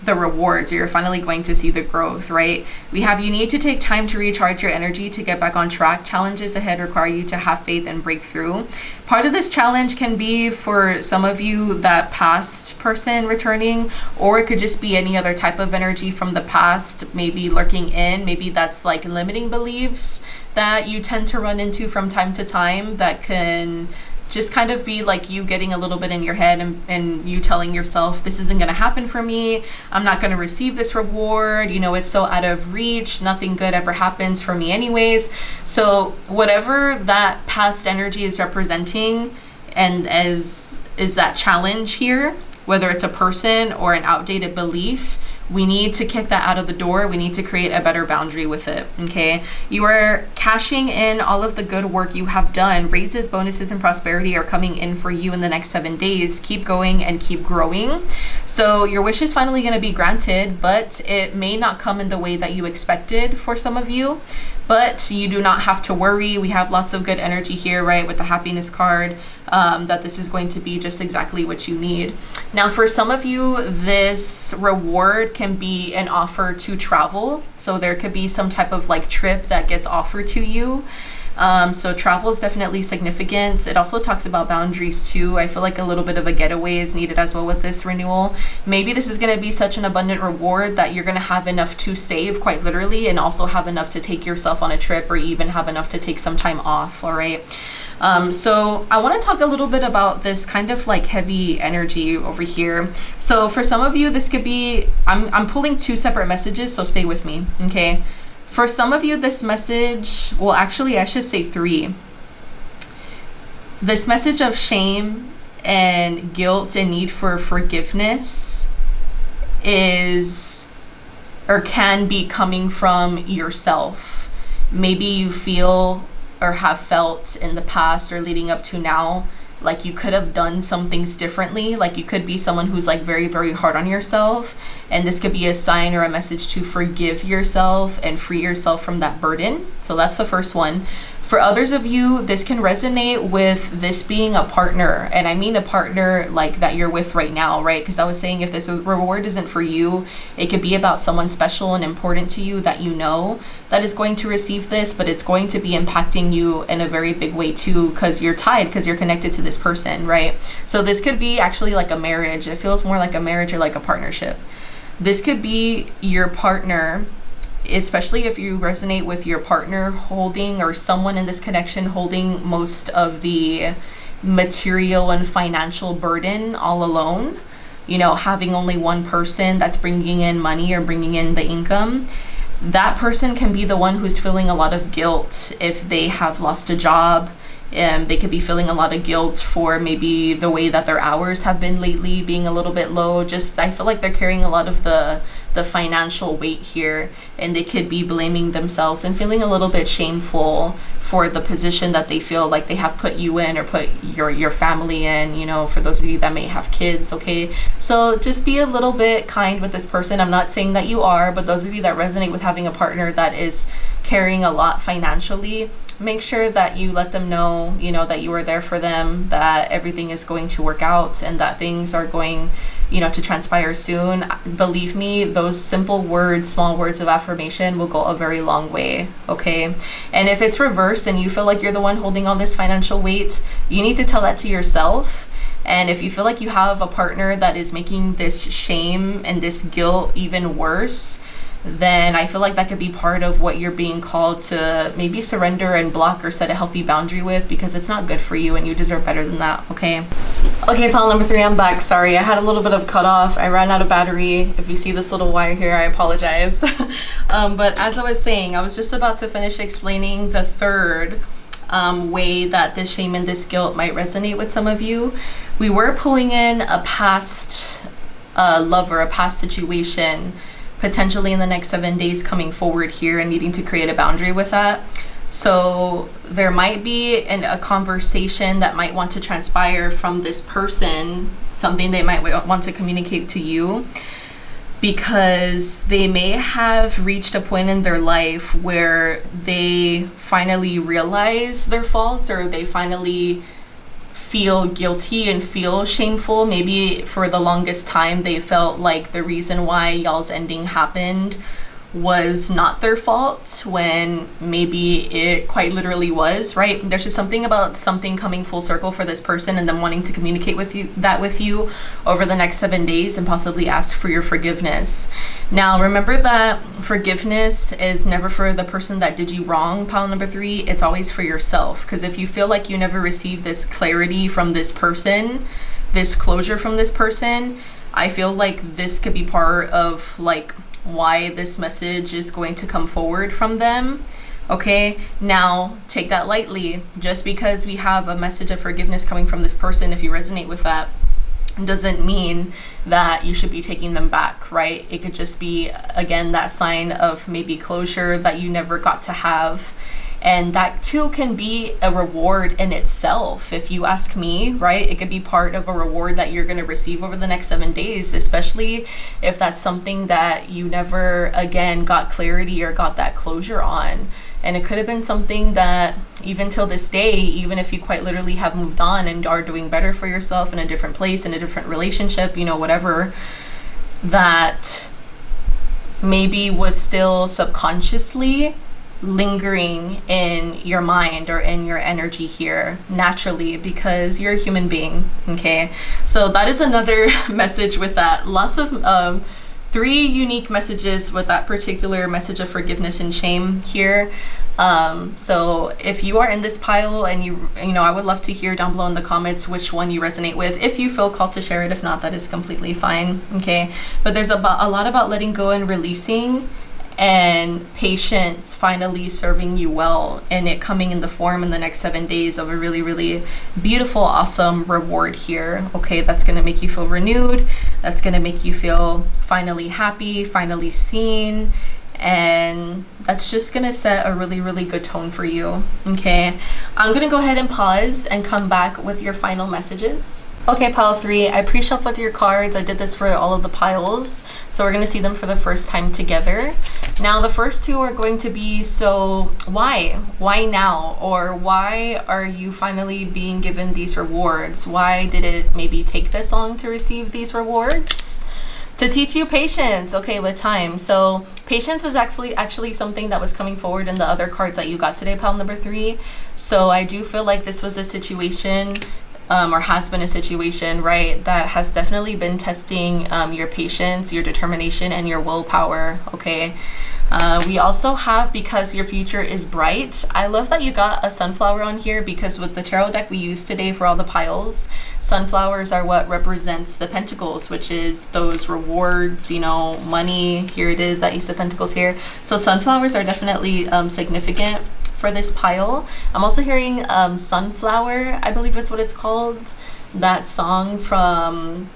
Speaker 1: rewards, or you're finally going to see the growth, right? We have, you need to take time to recharge your energy to get back on track. Challenges ahead require you to have faith and break through. Part of this challenge can be for some of you that past person returning, or it could just be any other type of energy from the past, maybe lurking in. Maybe that's like limiting beliefs that you tend to run into from time to time that can just kind of be like you getting a little bit in your head and you telling yourself, this isn't going to happen for me. I'm not going to receive this reward. It's so out of reach. Nothing good ever happens for me anyways. So whatever that past energy is representing, and is that challenge here, whether it's a person or an outdated belief, we need to kick that out of the door. We need to create a better boundary with it, okay? You are cashing in all of the good work you have done. Raises, bonuses, and prosperity are coming in for you in the next 7 days. Keep going and keep growing. So your wish is finally going to be granted, but it may not come in the way that you expected for some of you. But you do not have to worry. We have lots of good energy here, right? With the happiness card, that this is going to be just exactly what you need. Now, for some of you, this reward can be an offer to travel. So there could be some type of like trip that gets offered to you. So travel is definitely significant. It also talks about boundaries too. I feel like a little bit of a getaway is needed as well with this renewal. Maybe this is going to be such an abundant reward that you're going to have enough to save, quite literally, and also have enough to take yourself on a trip, or even have enough to take some time off. All right. So I want to talk a little bit about this kind of like heavy energy over here. So for some of you, this could be, I'm pulling 2 separate messages, so stay with me. Okay. For some of you, this message, well, actually, I should say 3. This message of shame and guilt and need for forgiveness is, or can be, coming from yourself. Maybe you feel or have felt in the past or leading up to now like you could have done some things differently. Like you could be someone who's like very, very hard on yourself, and this could be a sign or a message to forgive yourself and free yourself from that burden. So that's the first one. For others of you, this can resonate with this being a partner, and I mean a partner like that you're with right now, right? Because I was saying, if this reward isn't for you, it could be about someone special and important to you that you know that is going to receive this, but it's going to be impacting you in a very big way too, because you're tied, because you're connected to this person, right? So this could be actually like a marriage. It feels more like a marriage or like a partnership. This could be your partner, especially if you resonate with your partner holding, or someone in this connection holding, most of the material and financial burden all alone, having only one person that's bringing in money or bringing in the income. That person can be the one who's feeling a lot of guilt if they have lost a job. They could be feeling a lot of guilt for maybe the way that their hours have been lately being a little bit low. I feel like they're carrying a lot of the financial weight here, and they could be blaming themselves and feeling a little bit shameful for the position that they feel like they have put you in, or put your family in, for those of you that may have kids. Okay, so just be a little bit kind with this person. I'm not saying that you are, but those of you that resonate with having a partner that is carrying a lot financially, make sure that you let them know, that you are there for them, that everything is going to work out, and that things are going, to transpire soon. Believe me, those simple words, small words of affirmation will go a very long way, okay? And if it's reversed and you feel like you're the one holding on this financial weight, you need to tell that to yourself. And if you feel like you have a partner that is making this shame and this guilt even worse, then I feel like that could be part of what you're being called to maybe surrender and block or set a healthy boundary with, because it's not good for you and you deserve better than that, okay? Okay, pile number 3, I'm back. Sorry, I had a little bit of cut off. I ran out of battery. If you see this little wire here, I apologize. But as I was saying, I was just about to finish explaining the third way that this shame and this guilt might resonate with some of you. We were pulling in a past love or a past situation potentially in the next 7 days coming forward here and needing to create a boundary with that. So there might be a conversation that might want to transpire from this person, something they might want to communicate to you, because they may have reached a point in their life where they finally realize their faults, or they finally feel guilty and feel shameful. Maybe for the longest time they felt like the reason why y'all's ending happened was not their fault, when maybe it quite literally was, right? There's just something about something coming full circle for this person and them wanting to communicate with you over the next 7 days and possibly ask for your forgiveness. Now, remember that forgiveness is never for the person that did you wrong, pile number 3. It's always for yourself. Because if you feel like you never received this clarity from this person, this closure from this person, I feel like this could be part of like why this message is going to come forward from them. Okay, now take that lightly. Just because we have a message of forgiveness coming from this person, if you resonate with that, doesn't mean that you should be taking them back, right? It could just be, again, that sign of maybe closure that you never got to have. And that too can be a reward in itself, if you ask me, right? It could be part of a reward that you're going to receive over the next 7 days, especially if that's something that you never, again, got clarity or got that closure on. And it could have been something that even till this day, even if you quite literally have moved on and are doing better for yourself in a different place, in a different relationship, you know, whatever, that maybe was still subconsciously lingering in your mind or in your energy here naturally, because you're a human being. Okay, so that is another message with that. Lots of 3 unique messages with that particular message of forgiveness and shame here. So if you are in this pile and you know, I would love to hear down below in the comments which one you resonate with. If you feel called to share it, if not, that is completely fine. Okay, but there's a lot about letting go and releasing, and patience finally serving you well, and it coming in the form in the next 7 days of a really, really beautiful, awesome reward here. Okay, that's going to make you feel renewed. That's going to make you feel finally happy, finally seen, and that's just going to set a really, really good tone for you. Okay, I'm going to go ahead and pause and come back with your final messages. Okay, pile 3, I pre-shuffled your cards. I did this for all of the piles, so we're going to see them for the first time together. Now, the first 2 are going to be, so why? Why now? Or why are you finally being given these rewards? Why did it maybe take this long to receive these rewards? To teach you patience, okay, with time. So patience was actually something that was coming forward in the other cards that you got today, pile number 3. So I do feel like this was a situation, or has been a situation, right, that has definitely been testing your patience, your determination, and your willpower. Okay, we also have, because your future is bright. I love that you got a sunflower on here, because with the tarot deck we used today for all the piles, sunflowers are what represents the pentacles, which is those rewards, you know, money. Here it is, that Ace of Pentacles here. So sunflowers are definitely significant for this pile. I'm also hearing Sunflower, I believe is what it's called. That song from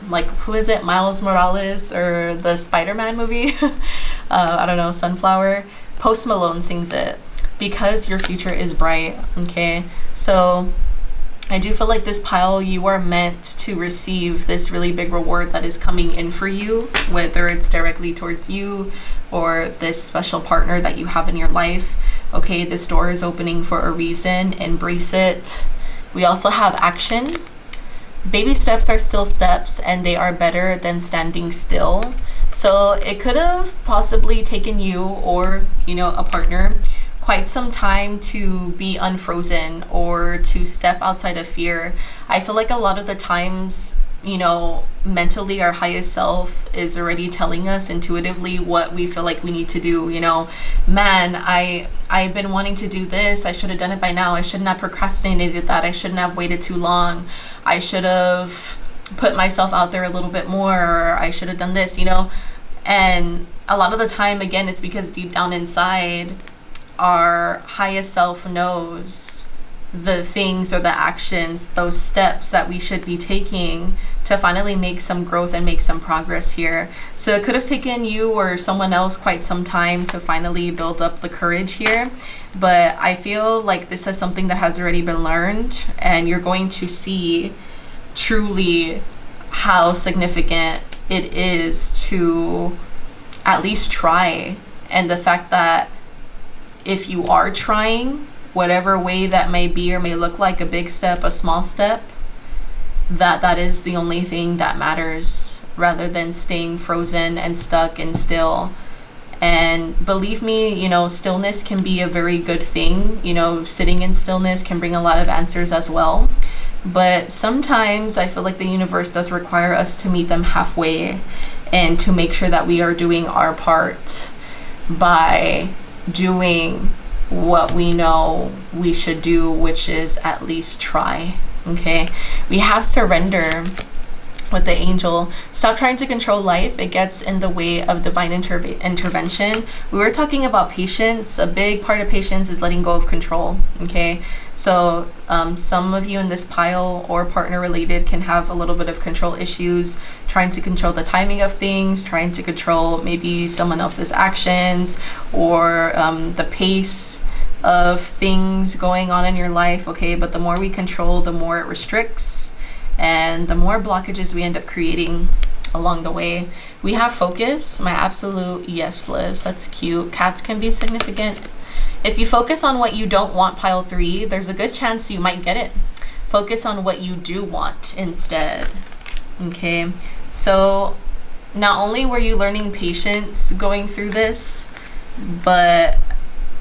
Speaker 1: like, who is it, Miles Morales or the Spider-Man movie? I don't know, Sunflower. Post Malone sings it. Because your future is bright. Okay, so I do feel like this pile, you are meant to receive this really big reward that is coming in for you, whether it's directly towards you or this special partner that you have in your life. Okay, this door is opening for a reason. Embrace it. We also have action. Baby steps are still steps, and they are better than standing still. So it could have possibly taken you, or, you know, a partner, quite some time to be unfrozen or to step outside of fear. I feel like a lot of the times, you know, mentally our highest self is already telling us intuitively what we feel like we need to do. You know, man, I've been wanting to do this. I should have done it by now. I shouldn't have procrastinated that. I shouldn't have waited too long. I should have put myself out there a little bit more, or I should have done this, you know. And a lot of the time, again, it's because deep down inside, our highest self knows the things or the actions, those steps that we should be taking to finally make some growth and make some progress here. So it could have taken you or someone else quite some time to finally build up the courage here, but I feel like this is something that has already been learned, and you're going to see truly how significant it is to at least try, and the fact that if you are trying, whatever way that may be or may look like, a big step, a small step, that is the only thing that matters, rather than staying frozen and stuck and still. And believe me, you know, stillness can be a very good thing. You know, sitting in stillness can bring a lot of answers as well. But sometimes I feel like the universe does require us to meet them halfway, and to make sure that we are doing our part by doing what we know we should do, which is at least try. Okay, we have surrender with the angel. Stop trying to control life. It gets in the way of divine intervention. We were talking about patience. A big part of patience is letting go of control. Okay, so some of you in this pile or partner related can have a little bit of control issues, trying to control the timing of things, trying to control maybe someone else's actions, or the pace of things going on in your life. Okay, but the more we control, the more it restricts, and the more blockages we end up creating along the way. We have focus, my absolute yes list. That's cute. Cats can be significant. If you focus on what you don't want, pile 3, there's a good chance you might get it. Focus on what you do want instead. Okay, so not only were you learning patience going through this, but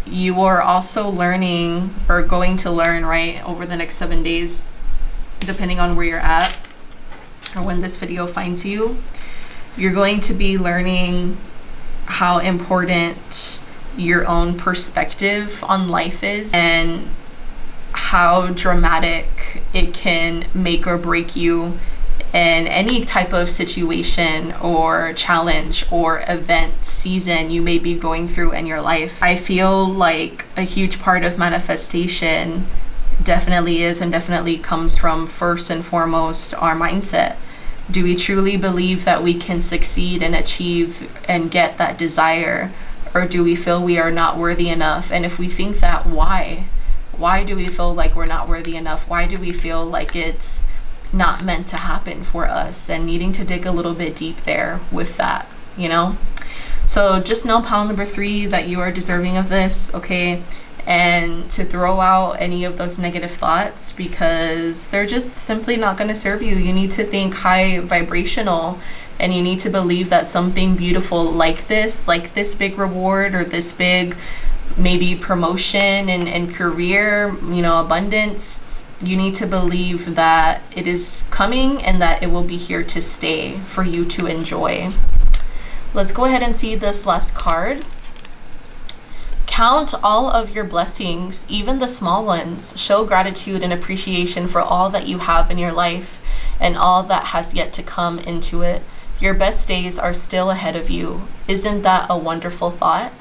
Speaker 1: you are also learning, or going to learn, right, over the next 7 days, depending on where you're at or when this video finds you, you're going to be learning how important your own perspective on life is, and how dramatic it can make or break you in any type of situation or challenge or event, season you may be going through in your life. I feel like a huge part of manifestation definitely is, and definitely comes from, first and foremost, our mindset. Do we truly believe that we can succeed and achieve and get that desire? Or do we feel we are not worthy enough? And if we think that, why? Why do we feel like we're not worthy enough? Why do we feel like it's not meant to happen for us? And needing to dig a little bit deep there with that, you know? So just know, pile number 3, that you are deserving of this, okay? And to throw out any of those negative thoughts, because they're just simply not going to serve you. You need to think high vibrational, and you need to believe that something beautiful like this big reward, or this big maybe promotion and career, you know, abundance, you need to believe that it is coming and that it will be here to stay for you to enjoy. Let's go ahead and see this last card. Count all of your blessings, even the small ones. Show gratitude and appreciation for all that you have in your life and all that has yet to come into it. Your best days are still ahead of you. Isn't that a wonderful thought?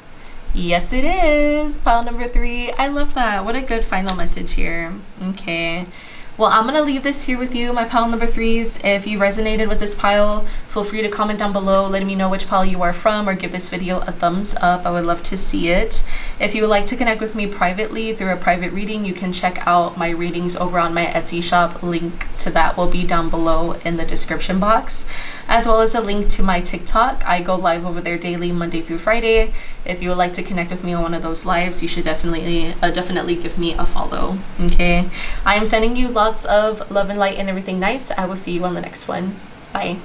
Speaker 1: Yes, it is. Pile number 3. I love that. What a good final message here. Okay. Well, I'm going to leave this here with you, my pile number 3s. If you resonated with this pile, feel free to comment down below, letting me know which pile you are from, or give this video a thumbs up. I would love to see it. If you would like to connect with me privately through a private reading, you can check out my readings over on my Etsy shop. Link to that will be down below in the description box, as well as a link to my TikTok. I go live over there daily, Monday through Friday. If you would like to connect with me on one of those lives, you should definitely give me a follow. Okay, I am sending you lots of love and light and everything nice. I will see you on the next one. Bye.